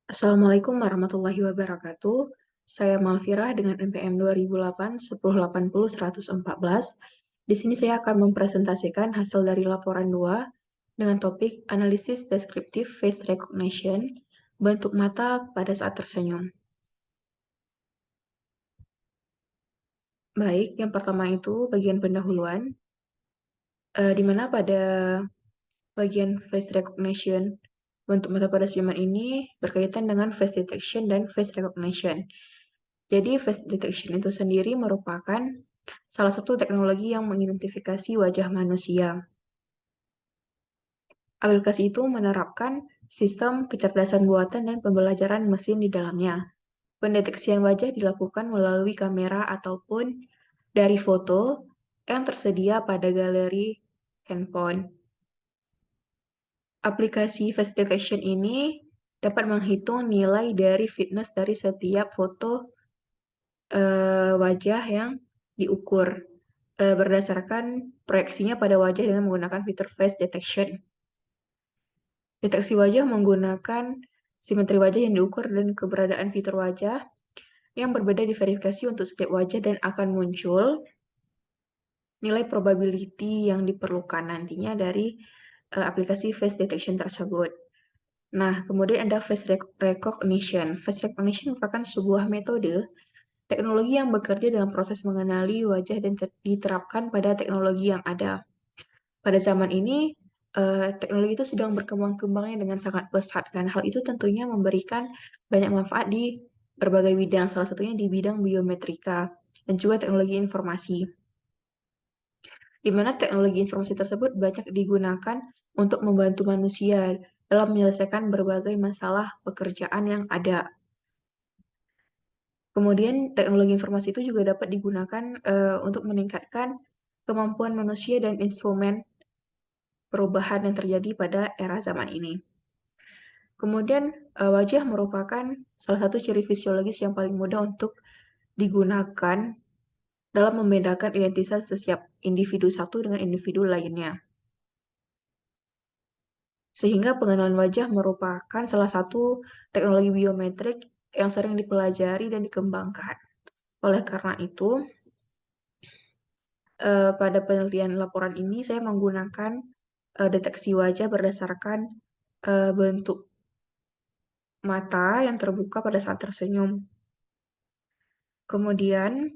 Assalamualaikum warahmatullahi wabarakatuh. Saya Malvira dengan NPM 2008 1080 114. Di sini saya akan mempresentasikan hasil dari laporan 2 dengan topik analisis deskriptif face recognition, bentuk mata pada saat tersenyum. Baik, yang pertama itu bagian pendahuluan, di mana pada bagian face recognition bentuk mata pada senyuman ini berkaitan dengan face detection dan face recognition. Jadi face detection itu sendiri merupakan salah satu teknologi yang mengidentifikasi wajah manusia. Aplikasi itu menerapkan sistem kecerdasan buatan dan pembelajaran mesin di dalamnya. Pendeteksian wajah dilakukan melalui kamera ataupun dari foto yang tersedia pada galeri handphone. Aplikasi face detection ini dapat menghitung nilai dari fitness dari setiap foto wajah yang diukur berdasarkan proyeksinya pada wajah dengan menggunakan fitur face detection. Deteksi wajah menggunakan simetri wajah yang diukur dan keberadaan fitur wajah yang berbeda diverifikasi untuk setiap wajah dan akan muncul nilai probability yang diperlukan nantinya dari aplikasi face detection tersebut. Nah, kemudian ada face recognition. Face recognition merupakan sebuah metode teknologi yang bekerja dalam proses mengenali wajah dan diterapkan pada teknologi yang ada. Pada zaman ini, teknologi itu sedang berkembang-kembangnya dengan sangat pesat, kan. Hal itu tentunya memberikan banyak manfaat di berbagai bidang, salah satunya di bidang biometrika dan juga teknologi informasi. Di mana teknologi informasi tersebut banyak digunakan untuk membantu manusia dalam menyelesaikan berbagai masalah pekerjaan yang ada. Kemudian teknologi informasi itu juga dapat digunakan untuk meningkatkan kemampuan manusia dan instrumen perubahan yang terjadi pada era zaman ini. Kemudian wajah merupakan salah satu ciri fisiologis yang paling mudah untuk digunakan dalam membedakan identitas setiap individu satu dengan individu lainnya. Sehingga pengenalan wajah merupakan salah satu teknologi biometrik yang sering dipelajari dan dikembangkan. Oleh karena itu, pada penelitian laporan ini saya menggunakan deteksi wajah berdasarkan bentuk mata yang terbuka pada saat tersenyum. Kemudian,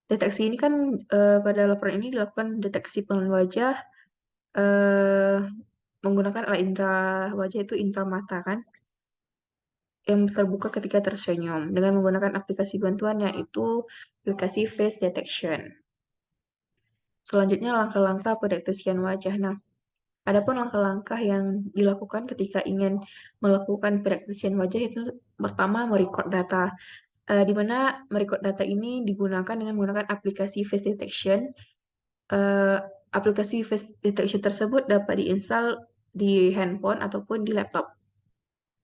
deteksi ini kan pada laporan ini dilakukan deteksi pengenalan wajah menggunakan alat indera wajah itu indera mata kan, yang terbuka ketika tersenyum dengan menggunakan aplikasi bantuan yaitu aplikasi face detection. Selanjutnya langkah-langkah pendeteksian wajah. Nah, adapun langkah-langkah yang dilakukan ketika ingin melakukan pendeteksian wajah itu pertama merecord data. Di mana merecord data ini digunakan dengan menggunakan aplikasi face detection. Aplikasi face detection tersebut dapat diinstal di handphone ataupun di laptop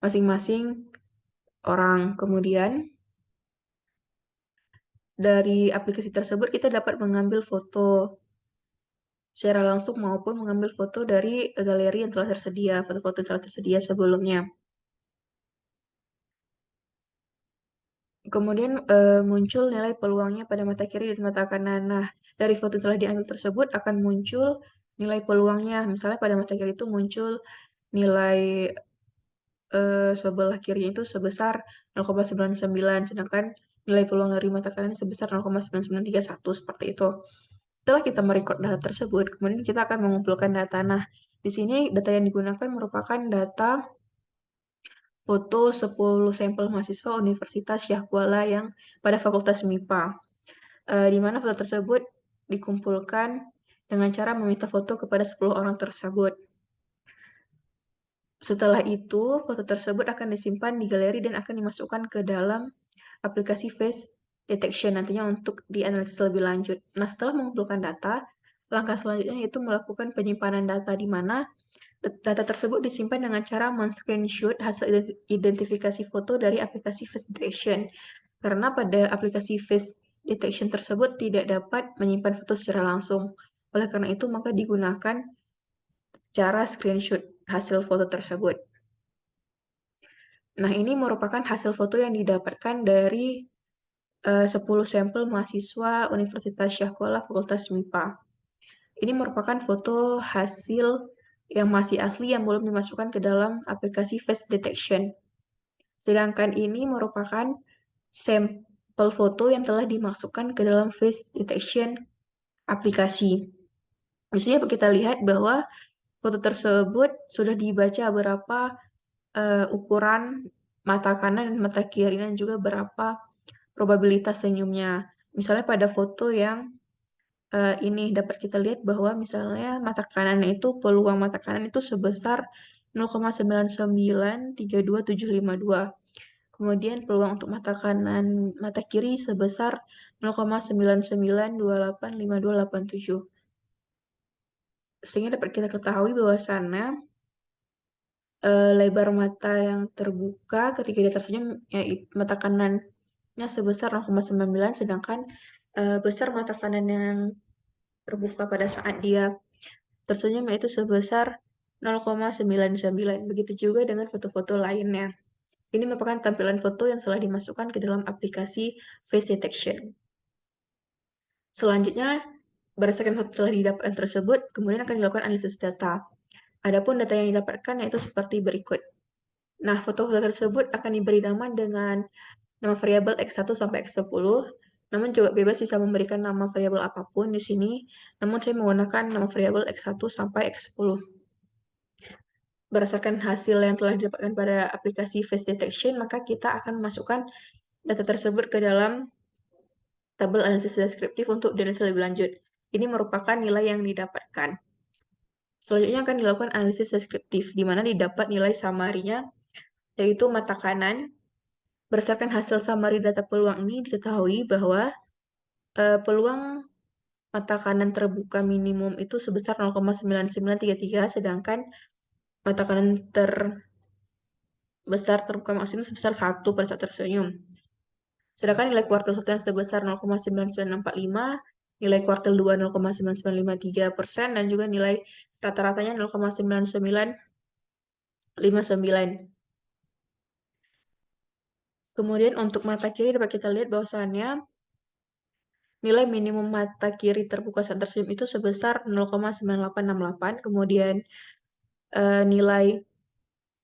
masing-masing orang. Kemudian dari aplikasi tersebut kita dapat mengambil foto secara langsung maupun mengambil foto dari galeri yang telah tersedia, foto-foto yang telah tersedia sebelumnya. Kemudian muncul nilai peluangnya pada mata kiri dan mata kanan. Nah, dari foto yang telah diambil tersebut akan muncul nilai peluangnya. Misalnya pada mata kiri itu muncul nilai sebelah kirinya itu sebesar 0,99, sedangkan nilai peluang dari mata kanan sebesar 0,9931, seperti itu. Setelah kita merecord data tersebut, kemudian kita akan mengumpulkan data. Nah, di sini data yang digunakan merupakan data foto 10 sampel mahasiswa Universitas Syah Kuala yang pada Fakultas MIPA, di mana foto tersebut dikumpulkan dengan cara meminta foto kepada 10 orang tersebut. Setelah itu, foto tersebut akan disimpan di galeri dan akan dimasukkan ke dalam aplikasi face detection nantinya untuk dianalisis lebih lanjut. Nah, setelah mengumpulkan data, langkah selanjutnya yaitu melakukan penyimpanan data di mana data tersebut disimpan dengan cara men-screenshot hasil identifikasi foto dari aplikasi face detection. Karena pada aplikasi face detection tersebut tidak dapat menyimpan foto secara langsung. Oleh karena itu, maka digunakan cara screenshot hasil foto tersebut. Nah, ini merupakan hasil foto yang didapatkan dari 10 sampel mahasiswa Universitas Syahkuala Fakultas MIPA. Ini merupakan foto hasil yang masih asli yang belum dimasukkan ke dalam aplikasi face detection. Sedangkan ini merupakan sampel foto yang telah dimasukkan ke dalam face detection aplikasi. Di sini kita lihat bahwa foto tersebut sudah dibaca berapa ukuran mata kanan dan mata kiri dan juga berapa probabilitas senyumnya. Misalnya pada foto yang ini dapat kita lihat bahwa misalnya mata kanan itu peluang mata kanan itu sebesar 0,9932752. Kemudian peluang untuk mata kanan mata kiri sebesar 0,99285287. Sehingga dapat kita ketahui bahwasannya lebar mata yang terbuka ketika dia tersenyum mata kanannya sebesar 0,99, sedangkan besar mata kanan yang terbuka pada saat dia tersenyum yaitu sebesar 0,99. Begitu juga dengan foto-foto lainnya. Ini merupakan tampilan foto yang telah dimasukkan ke dalam aplikasi face detection. Selanjutnya, berdasarkan foto telah didapatkan tersebut, kemudian akan dilakukan analisis data. Adapun data yang didapatkan yaitu seperti berikut. Nah, foto-foto tersebut akan diberi nama dengan nama variabel X1 sampai X10, namun juga bebas bisa memberikan nama variabel apapun di sini, namun saya menggunakan nama variabel X1 sampai X10. Berdasarkan hasil yang telah didapatkan pada aplikasi face detection, maka kita akan memasukkan data tersebut ke dalam tabel analisis deskriptif untuk dianalisis lebih lanjut. Ini merupakan nilai yang didapatkan. Selanjutnya akan dilakukan analisis deskriptif, di mana didapat nilai summary-nya, yaitu mata kanan. Berdasarkan hasil summary data peluang ini, diketahui bahwa peluang mata kanan terbuka minimum itu sebesar 0,9933, sedangkan mata kanan terbesar terbuka maksimum sebesar 1 pada saat tersenyum. Sedangkan nilai kuartil 1 yang sebesar 0,9965, nilai kuartil 2 0,9953%, dan juga nilai rata-ratanya 0,9959. Kemudian untuk mata kiri dapat kita lihat bahwasannya nilai minimum mata kiri terbuka saat tersenyum itu sebesar 0,9868. Kemudian nilai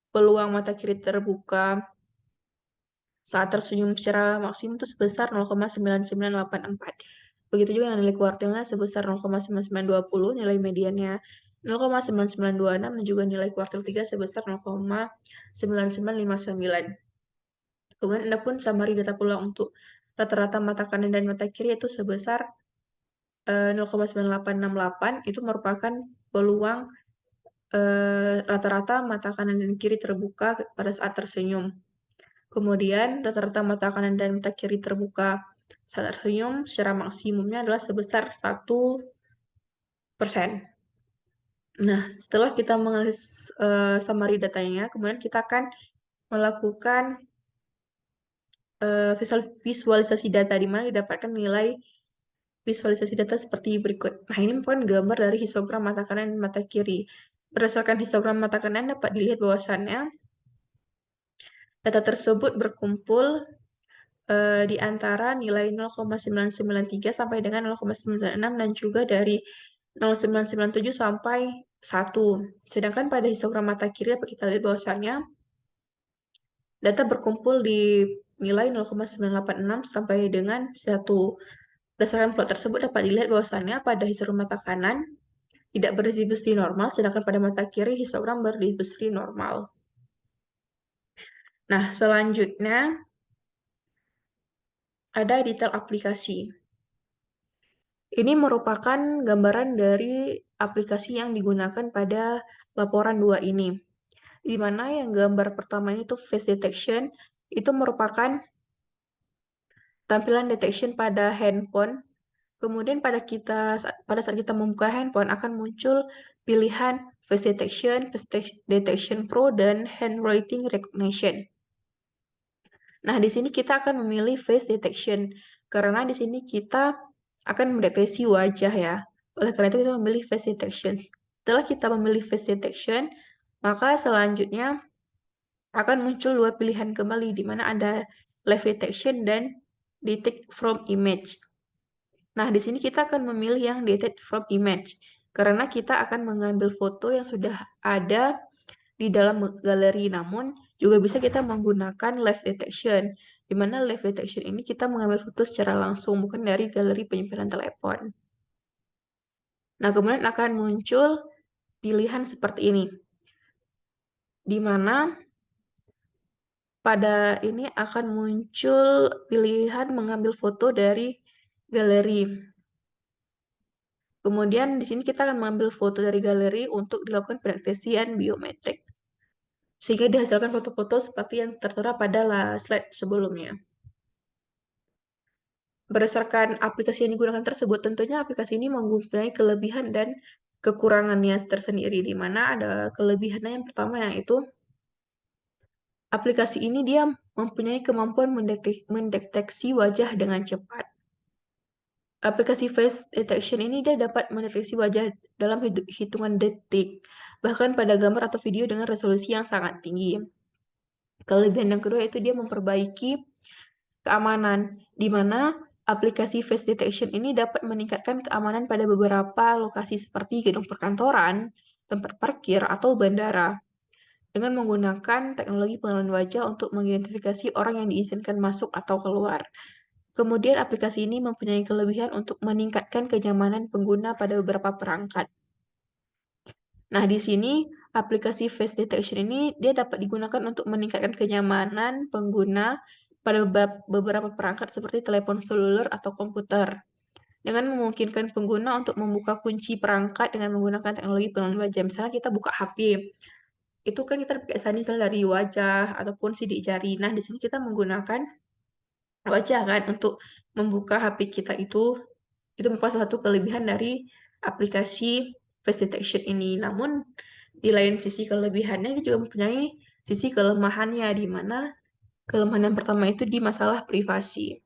peluang mata kiri terbuka saat tersenyum secara maksimum itu sebesar 0,9984. Begitu juga dengan nilai kuartilnya sebesar 0,9920, nilai mediannya 0,9926, dan juga nilai kuartil 3 sebesar 0,9959. Kemudian ada pun summary data peluang untuk rata-rata mata kanan dan mata kiri itu sebesar 0,9868, itu merupakan peluang rata-rata mata kanan dan kiri terbuka pada saat tersenyum. Kemudian rata-rata mata kanan dan mata kiri terbuka saat tersenyum secara maksimumnya adalah sebesar 1%. Nah, setelah kita menganalisis summary datanya, kemudian kita akan melakukan visualisasi data, di mana didapatkan nilai visualisasi data seperti berikut. Nah, ini merupakan gambar dari histogram mata kanan dan mata kiri. Berdasarkan histogram mata kanan dapat dilihat bahwasannya data tersebut berkumpul di antara nilai 0,993 sampai dengan 0,96 dan juga dari 0,997 sampai 1. Sedangkan pada histogram mata kiri dapat kita lihat bahwasannya data berkumpul di nilai 0,986 sampai dengan 1. Berdasarkan plot tersebut dapat dilihat bahwasannya pada histogram mata kanan tidak berdistribusi normal, sedangkan pada mata kiri histogram berdistribusi normal. Nah, selanjutnya ada detail aplikasi. Ini merupakan gambaran dari aplikasi yang digunakan pada laporan 2 ini. Di mana yang gambar pertama ini tuh face detection, itu merupakan tampilan detection pada handphone. Kemudian pada saat kita membuka handphone akan muncul pilihan face detection pro, dan handwriting recognition. Nah, di sini kita akan memilih face detection karena di sini kita akan mendeteksi wajah ya. Oleh karena itu kita memilih face detection. Setelah kita memilih face detection, maka selanjutnya akan muncul dua pilihan kembali, di mana ada live detection dan detect from image. Nah, di sini kita akan memilih yang detect from image, karena kita akan mengambil foto yang sudah ada di dalam galeri, namun juga bisa kita menggunakan live detection, di mana live detection ini kita mengambil foto secara langsung, bukan dari galeri penyimpanan telepon. Nah, kemudian akan muncul pilihan seperti ini, di mana pada ini akan muncul pilihan mengambil foto dari galeri. Kemudian di sini kita akan mengambil foto dari galeri untuk dilakukan pendeteksian biometrik, sehingga dihasilkan foto-foto seperti yang tertera pada slide sebelumnya. Berdasarkan aplikasi yang digunakan tersebut, tentunya aplikasi ini mempunyai kelebihan dan kekurangannya tersendiri, di mana ada kelebihannya yang pertama yaitu aplikasi ini dia mempunyai kemampuan mendeteksi wajah dengan cepat. Aplikasi face detection ini dia dapat mendeteksi wajah dalam hitungan detik, bahkan pada gambar atau video dengan resolusi yang sangat tinggi. Kelebihan yang kedua itu dia memperbaiki keamanan, di mana aplikasi face detection ini dapat meningkatkan keamanan pada beberapa lokasi seperti gedung perkantoran, tempat parkir, atau bandara, dengan menggunakan teknologi pengenalan wajah untuk mengidentifikasi orang yang diizinkan masuk atau keluar. Kemudian aplikasi ini mempunyai kelebihan untuk meningkatkan kenyamanan pengguna pada beberapa perangkat. Nah, di sini aplikasi face detection ini dia dapat digunakan untuk meningkatkan kenyamanan pengguna pada beberapa perangkat seperti telepon seluler atau komputer, dengan memungkinkan pengguna untuk membuka kunci perangkat dengan menggunakan teknologi pengenalan wajah. Misalnya kita buka HP, itu kan kita pakai sandi misalnya dari wajah ataupun sidik jari. Nah, di sini kita menggunakan wajah kan untuk membuka HP kita itu merupakan salah satu kelebihan dari aplikasi face detection ini. Namun di lain sisi kelebihannya dia juga mempunyai sisi kelemahannya, di mana kelemahan yang pertama itu di masalah privasi.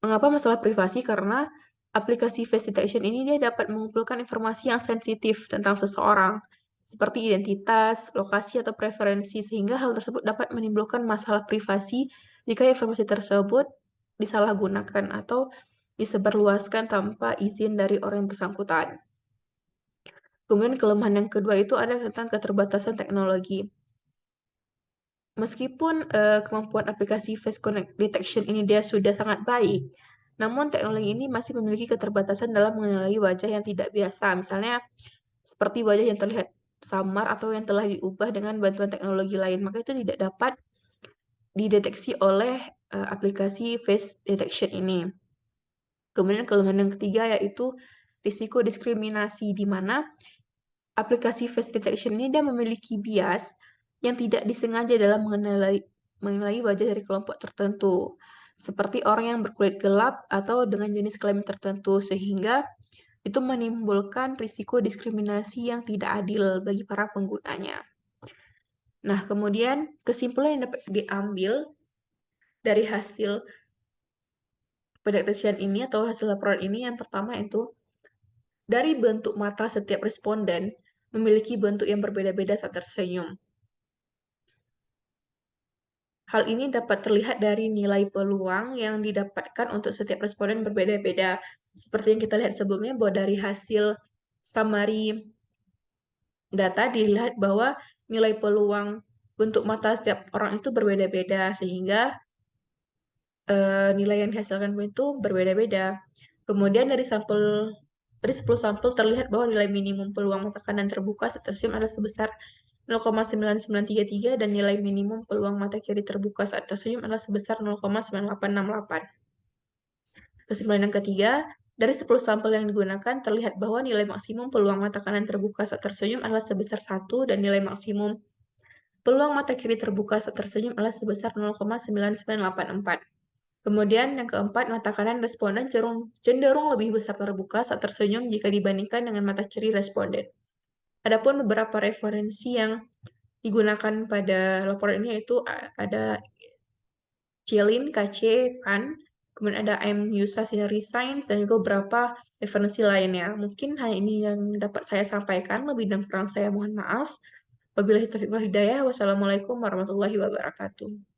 Mengapa masalah privasi? Karena aplikasi face detection ini dia dapat mengumpulkan informasi yang sensitif tentang seseorang, seperti identitas, lokasi, atau preferensi, sehingga hal tersebut dapat menimbulkan masalah privasi jika informasi tersebut disalahgunakan atau disebarluaskan tanpa izin dari orang yang bersangkutan. Kemudian kelemahan yang kedua itu ada tentang keterbatasan teknologi. Meskipun kemampuan aplikasi face detection ini dia sudah sangat baik, namun teknologi ini masih memiliki keterbatasan dalam mengenali wajah yang tidak biasa. Misalnya seperti wajah yang terlihat samar atau yang telah diubah dengan bantuan teknologi lain, maka itu tidak dapat dideteksi oleh aplikasi face detection ini. Kemudian kelemahan yang ketiga yaitu risiko diskriminasi, di mana aplikasi face detection ini dia memiliki bias yang tidak disengaja dalam mengenali wajah dari kelompok tertentu, seperti orang yang berkulit gelap atau dengan jenis kelamin tertentu, sehingga itu menimbulkan risiko diskriminasi yang tidak adil bagi para penggunanya. Nah, kemudian kesimpulan yang dapat diambil dari hasil pendeteksian ini atau hasil laporan ini yang pertama itu dari bentuk mata setiap responden memiliki bentuk yang berbeda-beda saat tersenyum. Hal ini dapat terlihat dari nilai peluang yang didapatkan untuk setiap responden berbeda-beda. Seperti yang kita lihat sebelumnya, bahwa dari hasil summary data dilihat bahwa nilai peluang bentuk mata setiap orang itu berbeda-beda, sehingga nilai yang dihasilkan itu berbeda-beda. Kemudian dari 10 sampel terlihat bahwa nilai minimum peluang mata kanan terbuka saat tersenyum adalah sebesar 0,9933 dan nilai minimum peluang mata kiri terbuka saat tersenyum adalah sebesar 0,9868. Kesimpulan yang ketiga, dari 10 sampel yang digunakan terlihat bahwa nilai maksimum peluang mata kanan terbuka saat tersenyum adalah sebesar 1 dan nilai maksimum peluang mata kiri terbuka saat tersenyum adalah sebesar 0,9984. Kemudian yang keempat, mata kanan responden cenderung lebih besar terbuka saat tersenyum jika dibandingkan dengan mata kiri responden. Adapun beberapa referensi yang digunakan pada laporan ini yaitu ada Jilin, KC, Van, kemudian ada M. Yusa Sinari Science, dan juga beberapa referensi lainnya. Mungkin hanya ini yang dapat saya sampaikan, lebih dan kurang saya mohon maaf. Wabillahi taufiq wal hidayah. Wassalamualaikum warahmatullahi wabarakatuh.